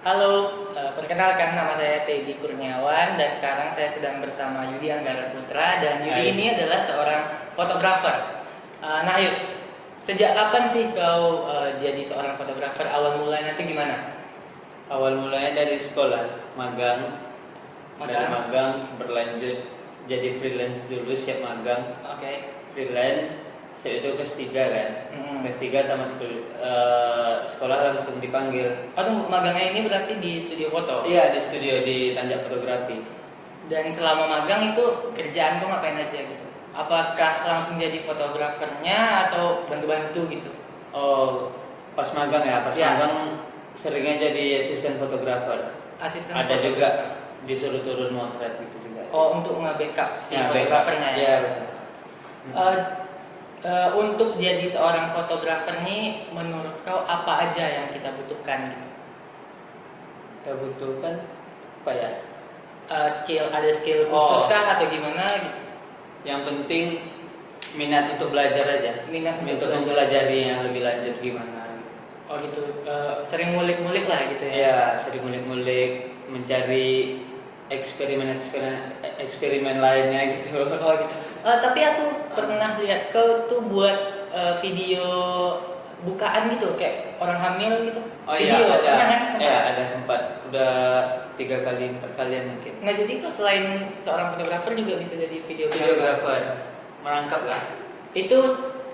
Halo, perkenalkan nama saya Teddy Kurniawan dan sekarang saya sedang bersama Yudi Anggara Putra dan Yudi Hai. ini adalah seorang fotografer. Nah Yud, sejak kapan sih kau jadi seorang fotografer? Awal mulanya itu gimana? Awal mulanya dari sekolah, magang. Dari Magang? magang berlanjut jadi freelance dulu, siap magang, Oke. freelance. Siap itu kelas 3 kan. Mm-mm. Kelas 3 tamat sekolah langsung dipanggil. Oh tunggu, magangnya ini berarti di studio foto? Iya, di studio di Tanjak Fotografi. Dan selama magang itu kerjaan kau ngapain aja gitu? Apakah langsung jadi fotografernya atau bantu-bantu gitu? Oh, pas magang ya, pas Ya. magang seringnya jadi asisten fotografer. Asisten Ada fotografer. juga disuruh turun motret gitu juga. Oh, untuk nge-backup si Ya, backup. fotografernya ya? Iya, betul. Eh, untuk jadi seorang fotografer nih, menurut kau apa aja yang kita butuhkan gitu? Kita butuhkan apa ya? Ada skill khusus Oh. kah atau gimana gitu? Yang penting minat untuk belajar aja. Minat untuk Untuk belajar. mempelajari yang lebih lanjut gimana. Oh gitu, sering ngulik-ngulik lah gitu ya? Ya, sering ngulik-ngulik, mencari eksperimen lainnya gitu. Oh gitu. Tapi aku pernah lihat kau tuh buat video bukaan gitu, kayak orang hamil gitu. Oh Video, iya, pernah kan? ada. Sempat? Ya, ada sempat. Udah 3 kali 4 kalian mungkin. Nah jadi kau selain seorang fotografer juga bisa jadi videografer? Videografer merangkap lah. Itu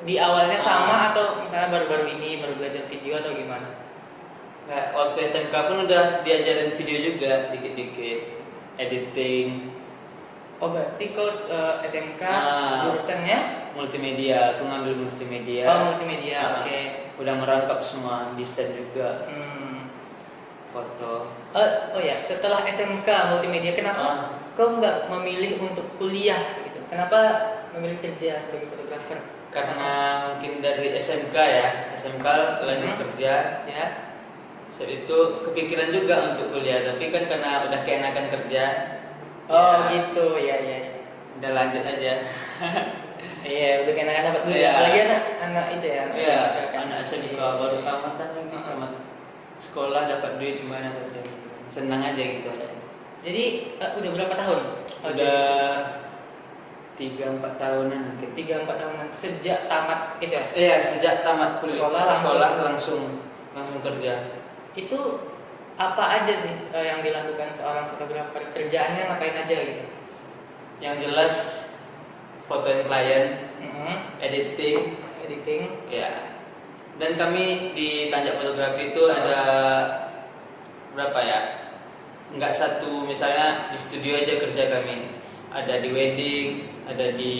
di awalnya sama atau misalnya baru-baru ini baru belajar video atau gimana? Nah, waktu SMK pun udah diajarin video juga dikit-dikit, editing, Oh berarti kau SMK Ah. jurusannya multimedia. Aku ngambil multimedia. multimedia, Ah. oke. Udah merangkap semua, desain juga, Hmm. foto. Oh ya, setelah SMK multimedia, kenapa Ah. kau nggak memilih untuk kuliah gitu? Kenapa memilih kerja sebagai fotografer? Karena mungkin dari SMK ya, SMK lanjut Hmm. kerja. Ya. Saat itu kepikiran juga untuk kuliah, tapi kan karena udah keenakan kerja, Oh ya, gitu, ya ya. udah lanjut aja. Iya, udah enak dapat duit. Iya. Apalagi anak itu ya, anak Iya, SMK kan. anak SMK Iya. baru tamatan lagi, tamat sekolah dapat duit gimana pasti. Senang aja gitu. Jadi udah berapa tahun? Udah 3-4 tahunan mungkin. 3-4 tahunan sejak tamat gitu ya? Iya, sejak tamat kuliah Sekolah langsung kerja. Itu apa aja sih yang dilakukan seorang fotografer? Kerjaannya ngapain aja gitu? Yang jelas fotoin klien, Mhm. editing, Editing. ya. Dan kami di Tanjak Fotografi itu ada berapa ya? Enggak satu, misalnya di studio aja kerja kami. Ada di wedding, ada di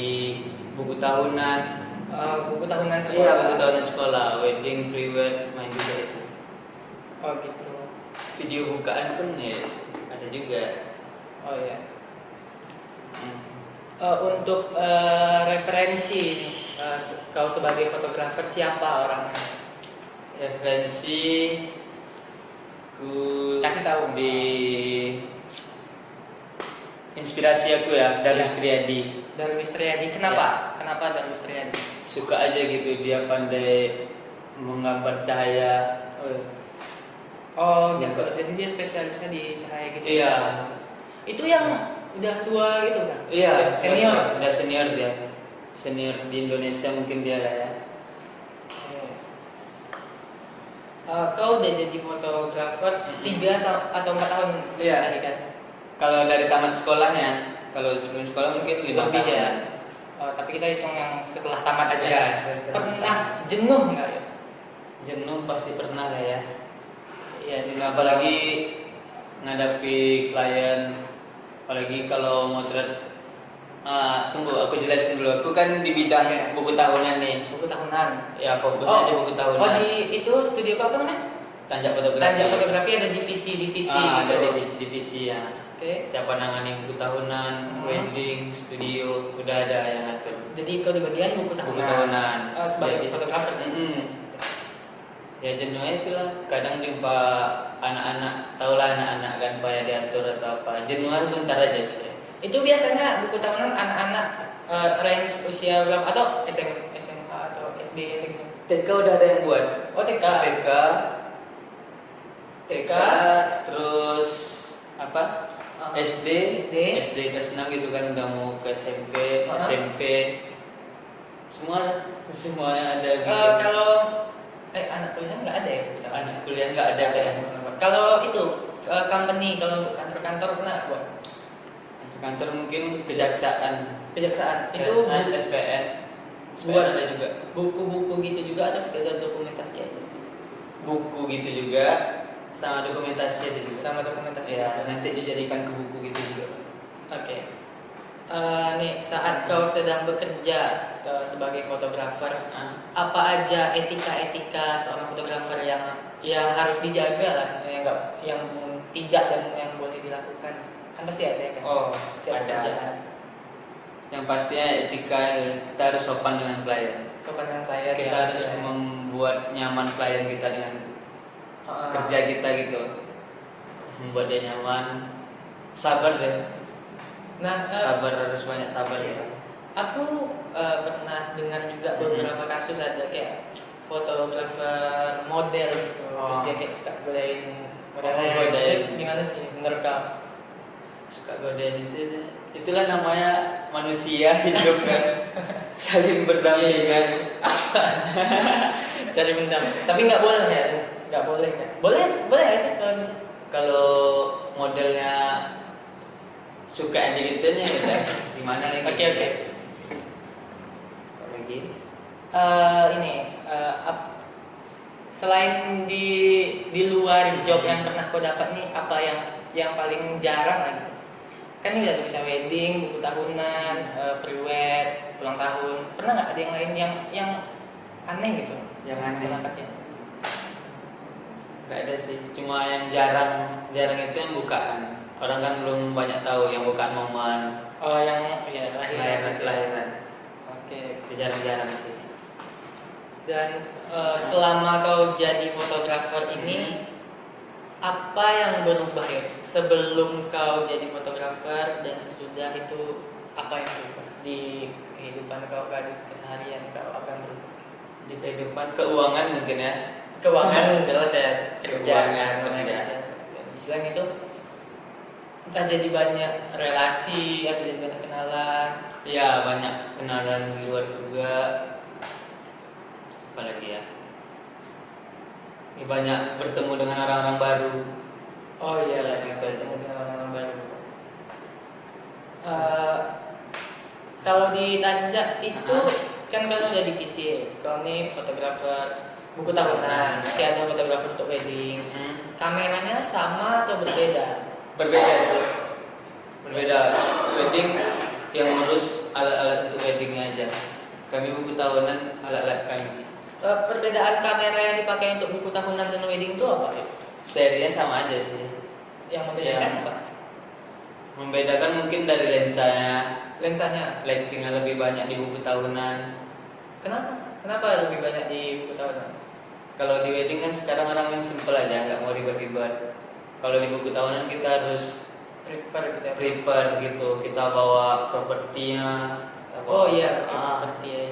buku tahunan. Buku tahunan sekolah. Iya, buku tahunan sekolah, wedding, pre-wed, main juga itu. Oh gitu. Video bukaan pun ya ada juga. Oh ya. Hmm. Untuk referensi kau sebagai fotografer siapa orangnya? Referensi ku Kasih tahu. di inspirasi aku ya, Darwis Ya. Triadi. Darwis Triadi. Kenapa? Kenapa Darwis Triadi? Suka aja gitu, dia pandai menggambar cahaya. Oh gitu. Jadi dia spesialisnya di cahaya gitu. Iya. Itu yang udah tua gitu kan? Iya, Senior. udah senior dia. Senior di Indonesia mungkin dia lah ya. Kau udah jadi fotografer 3 atau 4 tahun Iya. tadi kan? Kalau dari tamat sekolahnya, kalau sebelum sekolah mungkin 5 Lebih tahun. ya. Tapi kita hitung yang setelah tamat aja. Iya, setelah Pernah jenuh nggak ya? Jenuh pasti pernah lah ya. Iya sih. Apalagi ngadapi klien, apalagi kalau motret. Tunggu, aku jelasin dulu. Aku kan di bidang buku tahunan nih. Buku tahunan. Ya, fokusnya aja buku tahunan. Oh di itu studio apa namanya? Tanjak Fotografi. Tanjak Fotografi ada divisi-divisi Ada gitu. divisi-divisi ya. Oke. Siapa nangani buku tahunan, wedding, studio, udah ada yang ngatur. Jadi kau di bagian buku tahunan. Buku tahunan. Sebagai Jadi- fotografer. Ya jenuhnya itulah. Kadang jumpa anak-anak, tahulah anak-anak kan payah diatur atau apa. Jenuhnya bentar aja sih. Itu biasanya buku tahunan anak-anak range usia berapa atau SMA atau SD gitu? TK udah ada yang buat. Oh TK. TK TK, terus apa? SD, SD. SD kelas 6 gitu kan, udah mau ke SMP, Ah. SMP. Semuanya ada gitu. Kalau anak kuliah nggak ada ya? Anak kuliah nggak ada kayak. Kalau itu company, kalau untuk kantor-kantor pernah buat Kantor mungkin kejaksaan. kejaksaan itu SPN. buat ada juga. buku-buku gitu juga atau sekedar dokumentasi aja? Buku gitu juga, sama dokumentasi ada juga. Sama dokumentasi. Ya, nanti dijadikan ke buku gitu juga. Oke. Nih saat kau sedang bekerja sebagai fotografer, apa aja etika-etika seorang fotografer yang harus dijaga lah, yang tidak dan yang boleh dilakukan? Kan pasti ada ya kan? Oh, Setiap ada. pekerjaan. Yang pastinya etika, kita harus sopan dengan klien. Sopan dengan klien. Kita ya, harus pasti ya. membuat nyaman klien kita dengan kerja kita gitu. Membuat dia nyaman. Sabar deh. Nah, Sabar, harus banyak sabar ya. aku pernah dengar juga beberapa kasus ada kayak fotografer model gitu, terus dia kayak suka godain modelnya. godain. Itu gimana sih menurut kamu? Suka godain itulah namanya manusia hidup kan. Saling berdampingan. Cari mendam. Tapi nggak boleh ya? Nggak boleh kan? Boleh nggak sih kalau gitu? Kalau modelnya suka aja gitunya kita gimana lagi? Oke. Apa lagi? Ini selain di luar job yang pernah kau dapat nih, apa yang paling jarang lah gitu? Kan ini udah bisa wedding, buku tahunan, pre-wed, ulang tahun. Pernah nggak ada yang lain yang aneh gitu? Yang aneh. Dapatnya? Gak ada sih, cuma yang jarang itu yang bukaan. Orang kan belum banyak tahu yang bukaan momen Oh, yang ya lahiran. lahiran. Oke. Itu jarang-jarang sih. Dan selama kau jadi fotografer ini, apa yang berubah ya? Sebelum kau jadi fotografer dan sesudah itu, apa yang berubah di kehidupan kau, di keseharian kau, apa yang berubah? Di kehidupan keuangan mungkin ya. Keuangan jelas ya, Keuangan, kerja. Di selain itu, entah jadi banyak relasi atau jadi banyak kenalan. Iya, banyak kenalan di luar juga. Apalagi ya? Banyak bertemu dengan orang-orang baru. Oh iya, Ya, gitu. ketemu dengan orang baru. Kalau di Tanjak itu kan kalian udah divisi ya. Kau nih fotografer buku tahunan, nanti ada fotografer untuk wedding. Kameranya sama atau berbeda? Berbeda itu. Berbeda. Wedding yang ngurus alat-alat untuk weddingnya aja. Kami buku tahunan alat-alat kami. Perbedaan kamera yang dipakai untuk buku tahunan dan wedding itu apa ya? Serinya sama aja sih. Yang membedakan Ya. apa? Membedakan mungkin dari lensanya. Lensanya. Lightingnya lebih banyak di buku tahunan. Kenapa? Kenapa lebih banyak di buku tahunan? Kalau di wedding kan sekarang orang yang simple aja, nggak mau ribet-ribet. Kalau di buku tahunan kita harus Prepare gitu ya. prepare gitu. Kita bawa propertinya. kita Oh bawa- iya, seperti ya.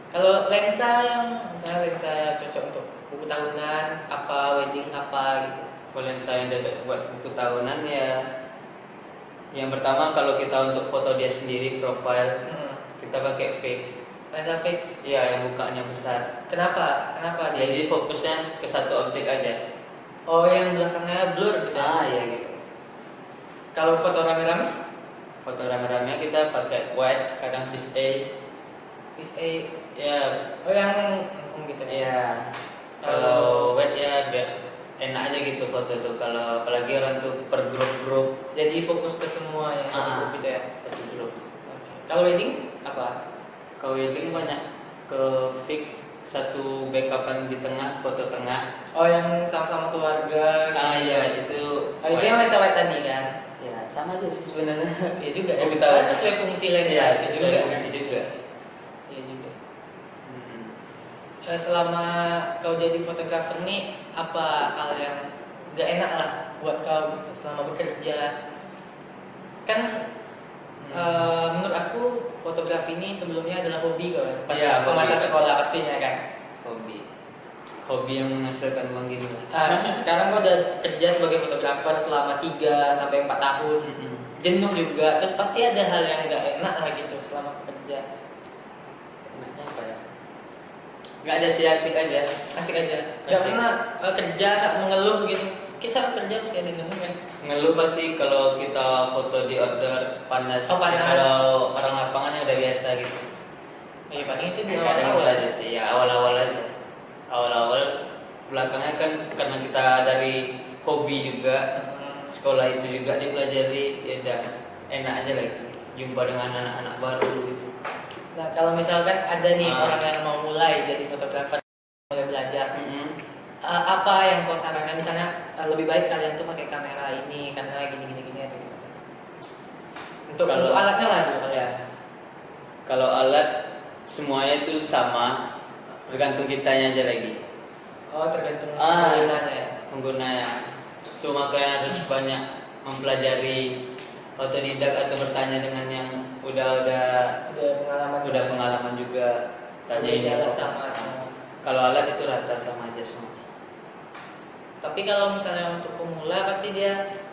Kalau lensa yang misalnya lensa cocok untuk buku tahunan, apa wedding apa gitu. Kalau lensa yang cocok buat buku tahunan ya, yang pertama kalau kita untuk foto dia sendiri profile, kita pakai fix. Lensa fix. Iya, yang bukanya besar. Kenapa? Kenapa dia? Jadi fokusnya ke satu objek aja. Oh, yang belakangnya blur gitu. Iya gitu. Kalau foto rame-rame, Foto rame-rame kita pakai wide, kadang fish A. fix A. Ya, Oh, yang gitu. iya. Kalau wide ya biar enak aja gitu foto tuh. Kalau apalagi orang tuh per grup-grup, Jadi fokus ke semua yang satu grup gitu ya. satu grup. Oke. Kalau wedding apa? Kalau wedding banyak ke fix, satu backupan di tengah, foto tengah. Oh, yang sama-sama keluarga. Iya itu. Oh, itu yang lensa wide tadi kan? Ya sama aja sih sebenarnya. Iya juga. Oh, Ya, kita soalnya sesuai fungsi lensa Iya, itu sesuai juga. fungsi juga. Iya juga. Selama kau jadi fotografer nih, apa hal yang gak enak lah buat kau gitu, selama bekerja? Kan menurut aku fotografi ini sebelumnya adalah hobi kau kan? Pas Iya, hobi. semasa sekolah pastinya kan. Hobi. hobi yang menghasilkan uang gini lah. Sekarang gue udah kerja sebagai fotografer selama 3 sampai 4 tahun. Jenuh juga, terus pasti ada hal yang nggak enak lah gitu selama kerja. Enaknya apa ya? Nggak ada, sih asik aja. Asik aja. Nggak Asik. pernah kerja nggak mengeluh gitu. Kita kerja pasti ada jenuh kan. Ngeluh pasti kalau kita foto di order panas. Oh, panas. Kalau orang lapangannya udah biasa gitu. Iya paling itu di Kadang itu awal-awal aja sih, ya awal-awal aja. Awal-awal, belakangnya kan karena kita dari hobi juga, sekolah itu juga dipelajari, ya udah enak aja lagi jumpa dengan anak-anak baru gitu. Nah kalau misalkan ada nih Ah. orang yang mau mulai jadi fotografer, mulai belajar, apa yang kau sarankan? Misalnya lebih baik kalian tuh pakai kamera ini, kamera gini atau gimana? Untuk alatnya lah dulu kalian. Kalau alat semuanya itu sama, tergantung kitanya aja lagi. Oh tergantung penggunanya ya. Penggunanya. Itu makanya harus banyak mempelajari, otodidak atau bertanya dengan yang udah pengalaman juga. Jadi Tanyain alat apa. sama. Kalau alat itu rata sama aja semua. Tapi kalau misalnya untuk pemula pasti dia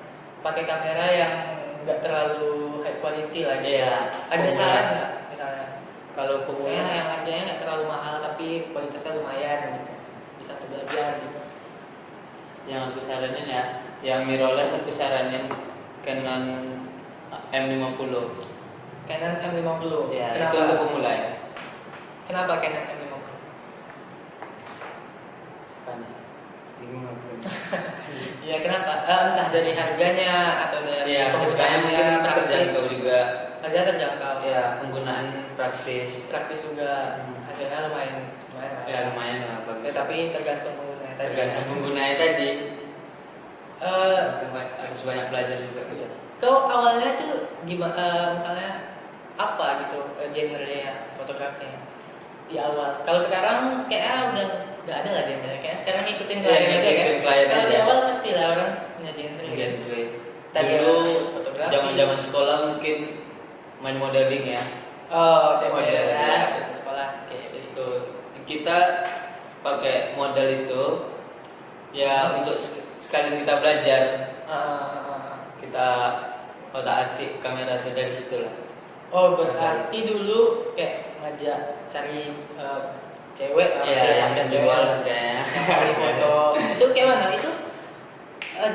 pakai kamera yang nggak terlalu high quality lah. Iya. Ada pemula. saran nggak misalnya? Kalau Misalnya pemula yang harganya nggak terlalu mahal tapi kualitasnya lumayan gitu, bisa untuk belajar gitu. yang aku saranin ya, yang mirrorless aku saranin Canon M50. Canon M50. Ya, Kenapa? itu untuk pemula ya. Kenapa Canon M50? Kan. Bingung aku. Ya kenapa? Entah dari harganya atau dari Ya, harganya penggunaannya mungkin praktis. terjangkau juga. Harga terjangkau. Ya, penggunaan praktis. Praktis juga. Hasilnya lumayan lah. Ya, lumayan lah. bagus. Tetapi tergantung penggunanya tadi. Tergantung penggunanya tadi. Eh, Harus banyak belajar juga. Iya. Kau awalnya tuh gimana? Misalnya apa gitu genre fotografinya di awal? Kalau sekarang kayaknya udah nggak ada lah genre. Kayak sekarang ngikutin Ya, klien aja kan. ngikutin klien Kalau di aja. awal pasti lah orang punya genre. Mungkin Tadi dulu fotografi. zaman sekolah mungkin main modeling ya. Oh, cewek Model, ya, ya. cewek sekolah kayak gitu. Itu kita pakai model itu ya untuk sekalian kita belajar, kita otak-atik kamera itu dari situ lah. Oh, berarti dulu kayak ngajak cari cewek lah, Iya, pasti yang ngajak jual cewek. harganya. Cari foto. Itu kayak mana? Itu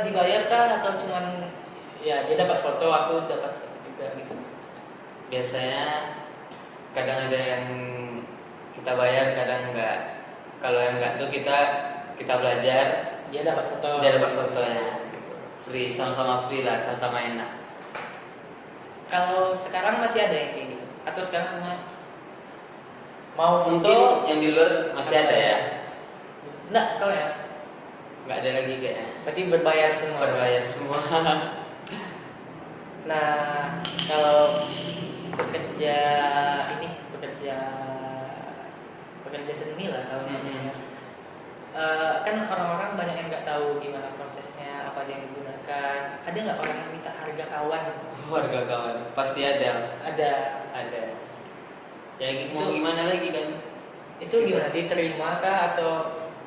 dibayar kah atau cuman ya dia dapat foto, aku dapat foto juga gitu. Biasanya kadang ada yang kita bayar, kadang enggak. Kalau yang enggak tuh kita belajar, Dia dapat foto. dia dapat fotonya. Gitu. Free, sama-sama free lah, sama-sama enak. Kalau sekarang masih ada yang kayak gitu? Atau sekarang semua mau foto? Mungkin yang di luar masih ada ya. Enggak, kau ya. Nggak ada lagi kayaknya. Berarti berbayar semua. Berbayar semua. Nah, kalau bekerja seni lah kalau namanya. Kan orang-orang banyak yang nggak tahu gimana prosesnya, apa yang digunakan. Ada nggak orang yang minta harga kawan? Warga kawan pasti ada. Ada. Ya mau gimana lagi kan? Itu gimana? Diterima kah atau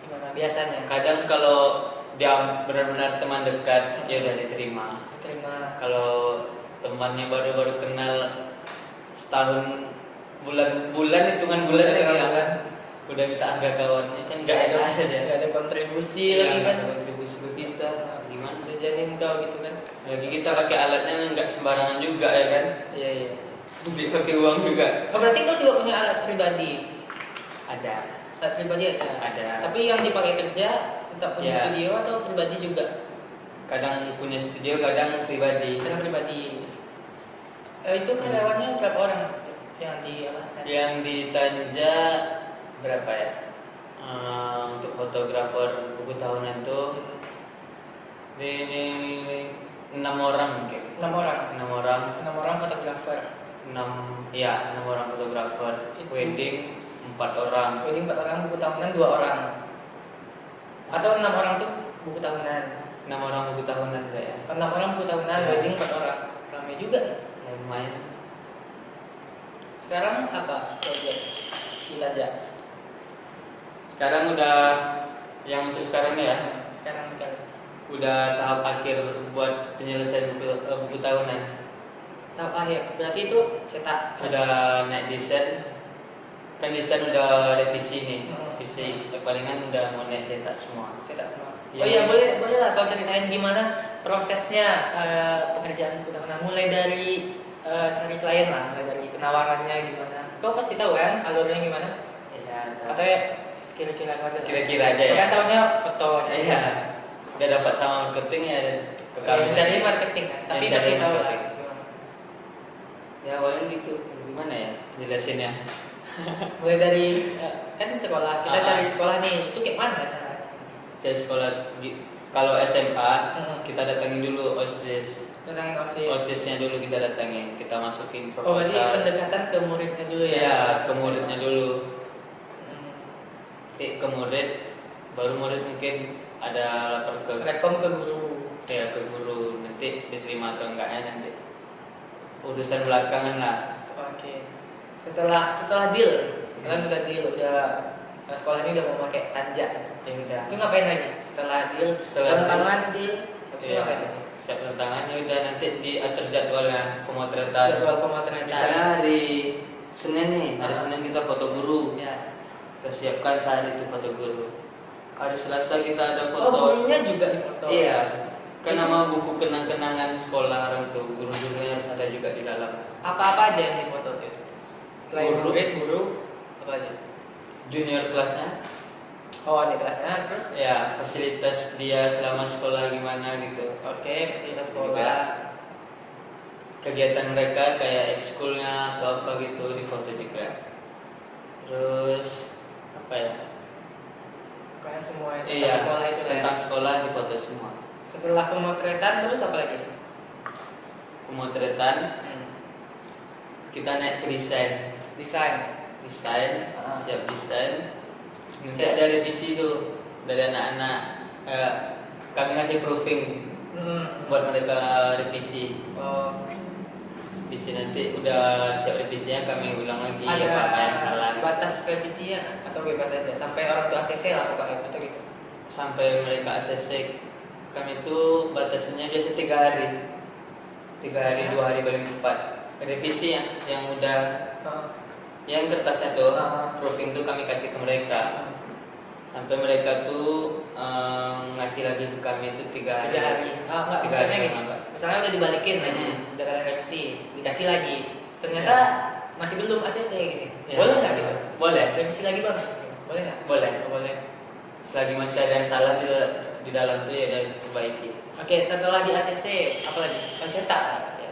gimana biasanya? Kadang kalau dia benar-benar teman dekat, ya udah diterima. Diterima. Kalau temannya baru-baru kenal setahun, bulan hitungan bulan lagi ya kan, udah minta harga kawannya kan nggak ada aja. Nggak ada kontribusi Iya, lagi nggak kan? ada kontribusi ke kita. Gimana? Jajanin kau gitu kan? Lagi kita pakai alatnya nggak sembarangan juga ya kan? Iya iya. Beli pakai uang juga. Oh, berarti kau juga punya alat pribadi? Ada. Alat pribadi ada? Ada. Tapi yang dipakai kerja tetap punya Ya. studio atau pribadi juga? Kadang punya studio, kadang pribadi. Karena pribadi. Itu karyawannya berapa orang yang di apa? Yang di Tanja berapa ya? Untuk fotografer buku tahunan tuh ini 6 orang mungkin. 6 orang. 6 orang. 6 orang fotografer. 6 orang fotografer. Wedding 4 orang. Wedding 4 orang, buku tahunan 2 orang. Atau 6 orang tuh buku tahunan. 6 orang buku tahunan saya. 6 orang buku tahunan, Ya. wedding 4 orang. Ramai juga. Ya, lumayan. Sekarang apa project di Tanja? Sekarang udah Yang untuk sekarang ya, Sekarang kan. udah tahap akhir buat penyelesaian buku tahunan. Tahap akhir. Berarti itu cetak. Udah naik desain, kan desain udah revisi nih, Hmm. revisi. Palingan udah mau naik cetak semua. Cetak semua. Iya. Oh iya, boleh lah kau ceritain gimana prosesnya pekerjaan buku tahunan, mulai dari cari klien lah, mulai dari penawarannya gimana. Kau pasti tahu kan alurnya gimana? Iya. Atau ya kira-kira aja. Kira-kira aja ya. Kan tahunya foto. Iya. Udah dapat sama marketing ya ke kami. Cari marketing kan, tapi Cari pasti tahu lah marketing. gimana. Ya awalnya gitu. Gimana ya jelasinnya? Mulai dari kan sekolah, kita Ah. cari sekolah nih, itu kayak mana caranya? Saya sekolah kalau SMA Hmm. kita datangin dulu OSIS. Tentang OSIS. OSISnya dulu kita datangin, kita masukin Oh, berarti proposal. pendekatan ke muridnya dulu ya? Iya, ke muridnya dulu. Hmm. Ke murid, baru murid mungkin ada lapor ke Rekom ke guru. ya ke guru, nanti diterima atau enggaknya nanti urusan belakangan lah. Oke. Setelah deal, kalian udah deal, sekolah ini udah mau pakai tanja. Ya udah. Itu ngapain lagi? Setelah deal, Setelah tanda deal. tangan deal, habis itu Iya. ngapain lagi? Siap tangan ya udah nanti diatur jadwalnya pemotretan. Jadwal pemotretan. Misalnya hari Senin nih, hari Senin kita foto guru. Ya. Kita siapkan sehari itu foto guru. Hari Selasa kita ada Oh, foto. gurunya juga difoto. Iya. Kan Itu- nama buku kenang-kenangan sekolah orang tuh, guru-gurunya harus ada juga di dalam. Apa-apa aja yang difoto tuh? Selain Guru. murid, guru, apa aja? Junior kelasnya, Oh, di kelasnya, terus? ya fasilitas dia selama sekolah gimana gitu. Oke, fasilitas Juga. sekolah. Kegiatan mereka kayak ekskulnya atau apa gitu di foto juga. Terus apa ya? Kayak semua yang Iya, tentang sekolah itu lah ya. tentang sekolah di foto semua. Setelah pemotretan, terus apa lagi? Pemotretan Hmm. kita naik ke desain. Desain. Ah. Siap desain. Nanti Siap. ada revisi tuh dari anak-anak. Kami ngasih proofing buat mereka revisi. Oh, Revisi nanti udah siap revisinya kami ulang lagi ada apa yang salah. batas revisinya atau bebas aja sampai orang tua ACC lah pokoknya atau gitu. Sampai mereka ACC. Kami tuh batasnya biasa 3 hari. 3 hari, 2 hari paling cepat. Revisi yang udah Oh. yang kertasnya tuh Ah. proofing tuh kami kasih ke mereka. Sampai mereka tuh ngasih lagi ke kami itu 3 hari. 3 hari. Ah, enggak, 3 maksudnya hari gini. Mbak. Misalnya udah dibalikin lagi, udah kalian revisi, dikasih lagi. Ternyata masih belum ACC gitu. Ya. Boleh nggak gitu? Boleh. Revisi lagi bang? Boleh nggak? Boleh. Oh, boleh. Selagi masih ada yang salah di dalam tuh ya udah diperbaiki. Oke, setelah di ACC apa lagi? Oh, cetak. Ya.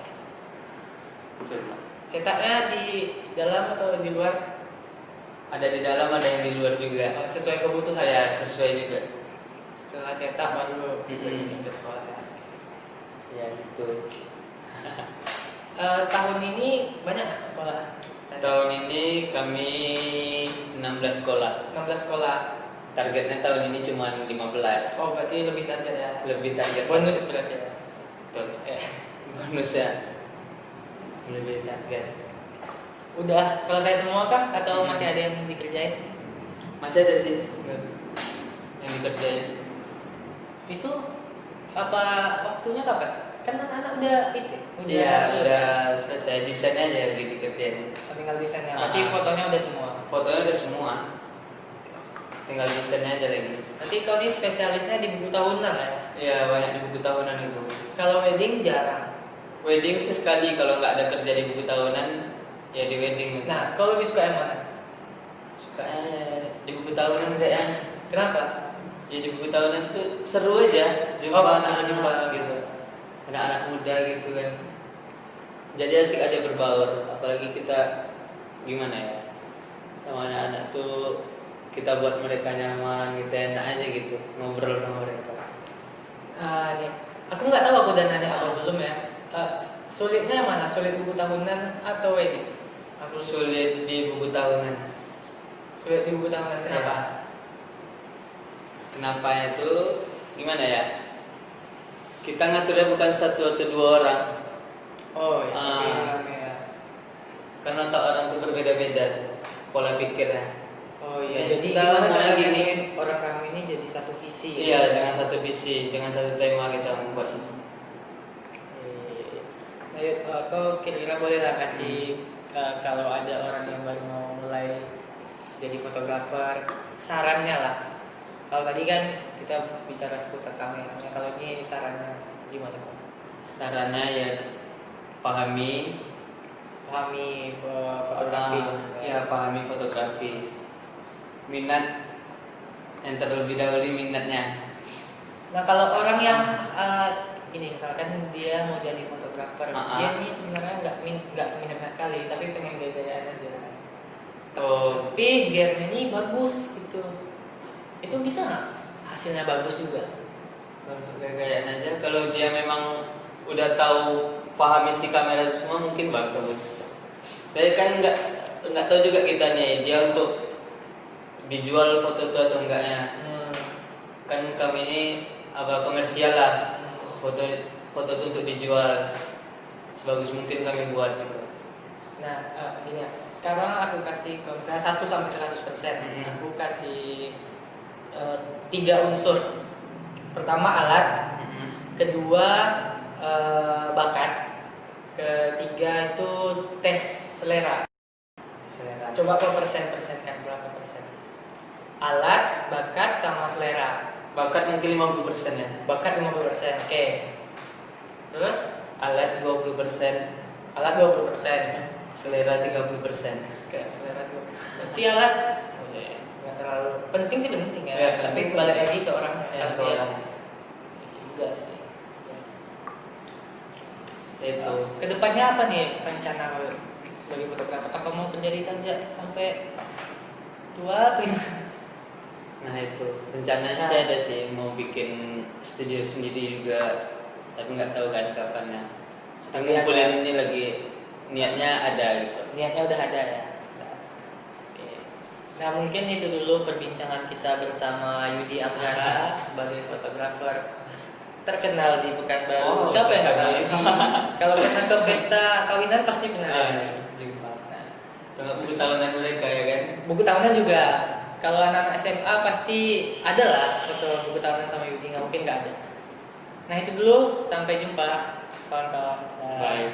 Coba. Cetaknya di dalam atau di luar? Ada di dalam, ada yang di luar juga. Oh, sesuai kebutuhan. Ya sesuai juga. Setelah cetak baru Mm-mm. ke sekolah. Ya. Ya gitu. Tahun ini banyak nggak sekolah? Tahun ini kami 16 sekolah. 16 sekolah. Targetnya tahun ini cuma 15. Oh, berarti lebih target ya. Lebih target Bonus berarti ya. Betul. Eh, Bonus ya. Lebih target. Udah selesai semua kah atau masih ada yang dikerjain? Masih ada sih yang dikerjain. Itu apa waktunya kapan? Kan anak-anak udah itu. Iya, lulus. udah selesai desain aja yang dikerjain. Oh, tinggal desainnya. Berarti Ah. fotonya udah semua. Fotonya udah semua. Tinggal desainnya aja lagi. Berarti kau ini spesialisnya di buku tahunan ya? Iya, banyak di buku tahunan itu. Kalau wedding jarang. Wedding sih sekali, kalau nggak ada kerja di buku tahunan ya di wedding. Nah, kau lebih suka yang mana? Sukanya di buku tahunan deh ya. Kenapa? Ya di buku tahunan tuh seru aja jumpa Oh, anak-anak jumpa. gitu. Anak-anak muda gitu kan. Jadi asik aja berbaur, apalagi kita gimana ya? Sama anak-anak tuh kita buat mereka nyaman, kita enak aja gitu ngobrol sama mereka. Nih, aku nggak tahu aku udah nanya apa belum ya. Sulitnya yang mana? Sulit buku tahunan atau wedding? Aku Sulit di buku tahunan. sulit di buku tahunan. Kenapa? Kenapa itu gimana ya? Kita ngaturnya bukan satu atau dua orang. Oh iya. Ah. Rame ya. Karena otak orang tuh berbeda-beda pola pikirnya. Oh iya. Ya, Jadi kita gimana mau cara gini. nyatuin orang kami ini jadi satu visi. Iya, dengan satu visi, dengan satu tema kita membuat ini. Nah, yuk, kau kira-kira boleh lah kasih kalau ada orang yang baru mau mulai jadi fotografer, sarannya lah. Kalau tadi kan kita bicara seputar kamera, nah, kalau ini sarannya gimana? Sarannya ya pahami Fotografi. ya pahami fotografi. Minat yang terlebih dahulu minatnya. Nah, kalau orang yang ini misalkan dia mau jadi fotografer, dia ini sebenarnya nggak minat kali, tapi pengen gaya-gayaan aja. Oh, Tapi gearnya ini bagus gitu. Itu bisa nggak? Hasilnya bagus juga. gaya-gayaan aja. Kalau dia memang udah tahu pahami si kamera itu semua mungkin bagus. Tapi kan nggak tahu juga kita nih dia untuk dijual foto itu atau enggaknya. Kan kami ini apa komersial lah. Foto itu untuk dijual sebagus mungkin kami buat gitu. Nah, gini ya. Sekarang aku kasih kalau misalnya 1 sampai 100%, aku kasih 3 unsur. Pertama alat, kedua bakat, ketiga itu tes selera. Coba kau persen-persenkan berapa persen? Alat, bakat, sama selera. Bakat mungkin 50% ya. Bakat 50%, oke. Terus Alat 20%, alat 20%. selera 30%. Selera 20%. Berarti alat nggak terlalu penting sih penting ya. Ya, Tapi penting. balik lagi ke orang Ya, ke tapi orang. juga sih. Itu. Kedepannya apa nih rencana lo sebagai fotografer? Apa mau menjadi tanjak sampai tua? Nah itu rencananya saya ada sih mau bikin studio sendiri juga, tapi nggak tahu kan kapannya. Tapi Tapi ngumpulin ada. ini lagi niatnya ada gitu. Niatnya udah ada ya. Oke. Nah mungkin itu dulu perbincangan kita bersama Yudi Anggara sebagai fotografer terkenal di Pekanbaru. Oh, Siapa yang nggak tahu? terkenal. Kalau pernah ke pesta kawinan pasti pernah Ah, jumpa. Nah, Tengah buku tahunan mereka ya kan. buku tahunan juga. Kalau anak SMA pasti ada lah foto buku tahunan sama Yudi, nggak mungkin nggak ada. Nah itu dulu, sampai jumpa kawan-kawan. Bye.